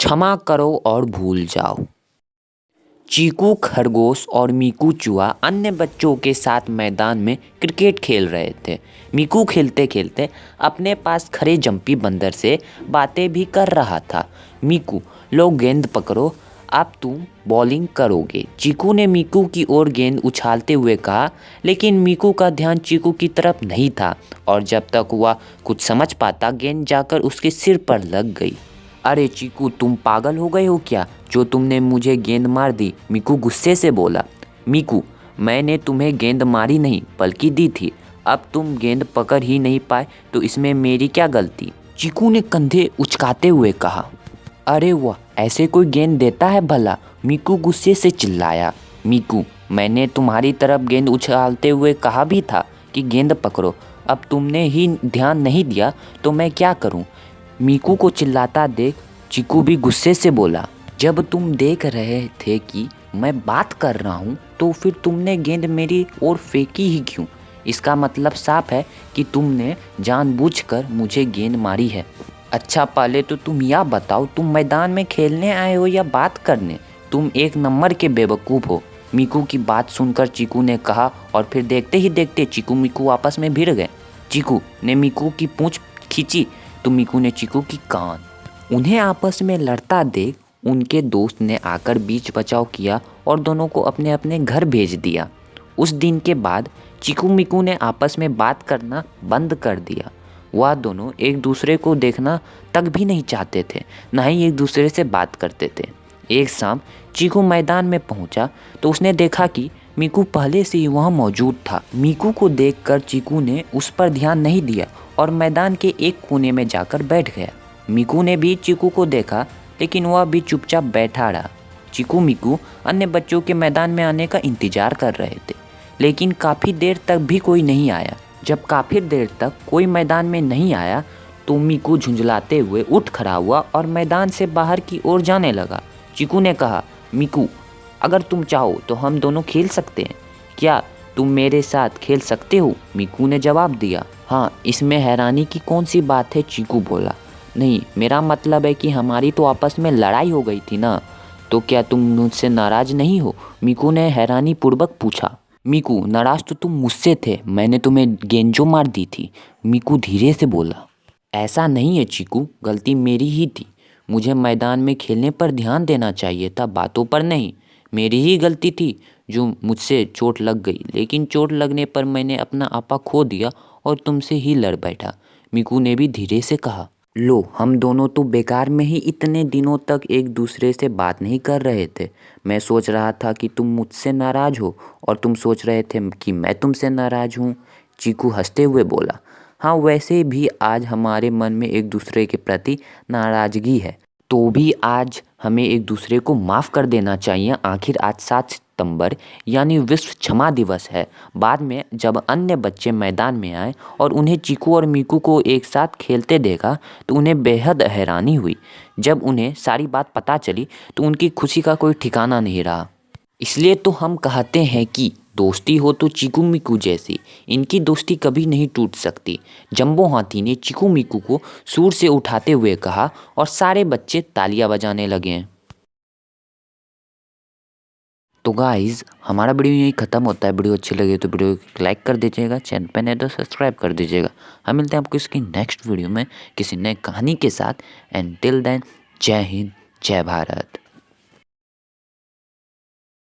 क्षमा करो और भूल जाओ। चीकू खरगोश और मीकू चूहा अन्य बच्चों के साथ मैदान में क्रिकेट खेल रहे थे। मीकू खेलते खेलते अपने पास खड़े जंपी बंदर से बातें भी कर रहा था। मीकू, लो गेंद पकड़ो, अब तुम बॉलिंग करोगे। चीकू ने मीकू की ओर गेंद उछालते हुए कहा, लेकिन मीकू का ध्यान चीकू की तरफ नहीं था और जब तक वह कुछ समझ पाता गेंद जाकर उसके सिर पर लग गई। अरे चीकू, तुम पागल हो गए हो क्या, जो तुमने मुझे गेंद मार दी? मीकू गुस्से से बोला। मीकू, मैंने तुम्हें गेंद मारी नहीं बल्कि दी थी। अब तुम गेंद पकड़ ही नहीं पाए तो इसमें मेरी क्या गलती? चीकू ने कंधे उचकाते हुए कहा। अरे वाह, ऐसे कोई गेंद देता है भला? मीकू गुस्से से चिल्लाया। मीकू, मैंने तुम्हारी तरफ गेंद उछालते हुए कहा भी था कि गेंद पकड़ो। अब तुमने ही ध्यान नहीं दिया तो मैं क्या करूं? मीकू को चिल्लाता देख चीकू भी गुस्से से बोला। जब तुम देख रहे थे कि मैं बात कर रहा हूँ तो फिर तुमने गेंद मेरी ओर फेंकी ही क्यों? इसका मतलब साफ है कि तुमने जानबूझकर मुझे गेंद मारी है। अच्छा, पहले तो तुम यह बताओ, तुम मैदान में खेलने आए हो या बात करने? तुम एक नंबर के बेवकूफ़ हो। मीकू की बात सुनकर चीकू ने कहा और फिर देखते ही देखते चीकू मीकू आपस में भिड़ गए। चीकू ने मीकू की पूंछ खींची तो मीकू ने चीकू की कान। उन्हें आपस में लड़ता देख उनके दोस्त ने आकर बीच बचाव किया और दोनों को अपने अपने घर भेज दिया। उस दिन के बाद चीकू मीकू ने आपस में बात करना बंद कर दिया। वह दोनों एक दूसरे को देखना तक भी नहीं चाहते थे, न ही एक दूसरे से बात करते थे। एक शाम चीकू मैदान में पहुंचा तो उसने देखा कि मीकू पहले से ही वहाँ मौजूद था। मीकू को देखकर चीकू ने उस पर ध्यान नहीं दिया और मैदान के एक कोने में जाकर बैठ गया। मीकू ने भी चीकू को देखा लेकिन वह भी चुपचाप बैठा रहा। चीकू मीकू अन्य बच्चों के मैदान में आने का इंतजार कर रहे थे, लेकिन काफ़ी देर तक भी कोई नहीं आया। जब काफ़ी देर तक कोई मैदान में नहीं आया तो मीकू झुंझलाते हुए उठ खड़ा हुआ और मैदान से बाहर की ओर जाने लगा। चीकू ने कहा, मीकू, अगर तुम चाहो तो हम दोनों खेल सकते हैं। क्या तुम मेरे साथ खेल सकते हो? मीकू ने जवाब दिया। हाँ, इसमें हैरानी की कौन सी बात है? चीकू बोला। नहीं, मेरा मतलब है कि हमारी तो आपस में लड़ाई हो गई थी ना, तो क्या तुम मुझसे नाराज़ नहीं हो? मीकू ने हैरानी पूर्वक पूछा। मीकू, नाराज़ तो तुम मुझसे थे, मैंने तुम्हें गेंद जो मार दी थी। मीकू धीरे से बोला। ऐसा नहीं है चीकू, गलती मेरी ही थी। मुझे मैदान में खेलने पर ध्यान देना चाहिए था, बातों पर नहीं। मेरी ही गलती थी जो मुझसे चोट लग गई, लेकिन चोट लगने पर मैंने अपना आपा खो दिया और तुमसे ही लड़ बैठा। मीकू ने भी धीरे से कहा। लो, हम दोनों तो बेकार में ही इतने दिनों तक एक दूसरे से बात नहीं कर रहे थे। मैं सोच रहा था कि तुम मुझसे नाराज़ हो और तुम सोच रहे थे कि मैं तुमसे नाराज़ हूँ। चीकू हंसते हुए बोला। हाँ, वैसे भी आज हमारे मन में एक दूसरे के प्रति नाराज़गी है, तो भी आज हमें एक दूसरे को माफ़ कर देना चाहिए। आखिर आज 7 सितंबर यानी विश्व क्षमा दिवस है। बाद में जब अन्य बच्चे मैदान में आए और उन्हें चीकू और मीकू को एक साथ खेलते देखा तो उन्हें बेहद हैरानी हुई। जब उन्हें सारी बात पता चली तो उनकी खुशी का कोई ठिकाना नहीं रहा। इसलिए तो हम कहते हैं कि दोस्ती हो तो चीकू मीकू जैसी, इनकी दोस्ती कभी नहीं टूट सकती। जंबो हाथी ने चीकू मीकू को सूर से उठाते हुए कहा और सारे बच्चे तालियां बजाने लगे। तो गाइज़, हमारा वीडियो यहीं ख़त्म होता है। वीडियो अच्छी लगे तो वीडियो को लाइक कर दीजिएगा, चैनल पर नए तो सब्सक्राइब कर दीजिएगा। हम मिलते हैं आपको इसकी नेक्स्ट वीडियो में किसी नए कहानी के साथ। एंड टिल देन, जय हिंद, जय भारत।